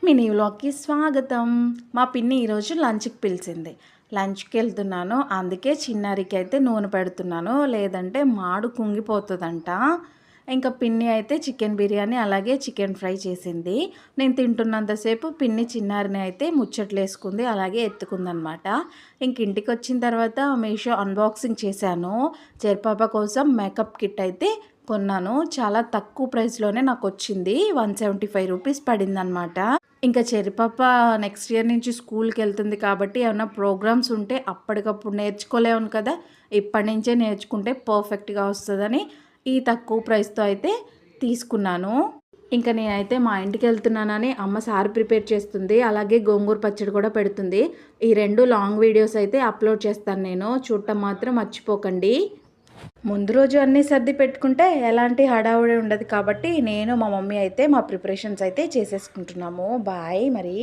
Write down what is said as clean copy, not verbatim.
Mini వ్లాగ్‌కి స్వాగతం. మా పిన్ని ఈరోజు లంచ్‌కి పిలిచింది. లంచ్‌కి వెళ్తున్నాను. అందుకే చిన్నారికైతే నూనె పెడుతున్నాను. లేదంటే మాడు కుంగిపోతదంట. ఇంకా పిన్ని అయితే చికెన్ బిర్యానీ అలాగే చికెన్ ఫ్రై చేసింది. నేను తింటున్నంతసేపు పిన్ని చిన్నారిని అయితే ముచ్చట్లేసుకుంది. అలాగే ఎత్తుకుందనమాట. ఇంక ఇంటికొచ్చిన తర్వాత మీషో అన్బాక్సింగ్ చేశాను. చెరిపాప కోసం మేకప్ కిట్ అయితే కొన్నాను. చాలా తక్కువ ప్రైస్‌లోనే నాకొచ్చింది. 175 రూపీస్ పడిందనమాట. ఇంకా చెరిపాప నెక్స్ట్ ఇయర్ నుంచి స్కూల్‌కెళ్తుంది కాబట్టి ఏమన్నా ప్రోగ్రామ్స్ ఉంటే అప్పటికప్పుడు నేర్చుకోలేము కదా! ఇప్పటి నుంచే నేర్చుకుంటే పర్ఫెక్ట్‌గా వస్తదని ఈ తక్కువ ప్రైస్‌తో అయితే తీసుకున్నాను. ఇంక నేనైతే మా ఇంటికెళ్తున్నానని అమ్మ సారు ప్రిపేర్ చేస్తుంది. అలాగే గోంగూర పచ్చడి కూడా పెడుతుంది. ఈ 2 లాంగ్ వీడియోస్ అయితే అప్‌లోడ్ చేస్తాను నేను. చూడటం మాత్రం మర్చిపోకండి. ముందు రోజు అన్నీ సర్ది పెట్టుకుంటే ఎలాంటి హడావుడి ఉండదు కాబట్టి నేను మా మమ్మీ అయితే మా ప్రిపరేషన్స్ అయితే చేసేసుకుంటున్నాము. బాయ్ మరి.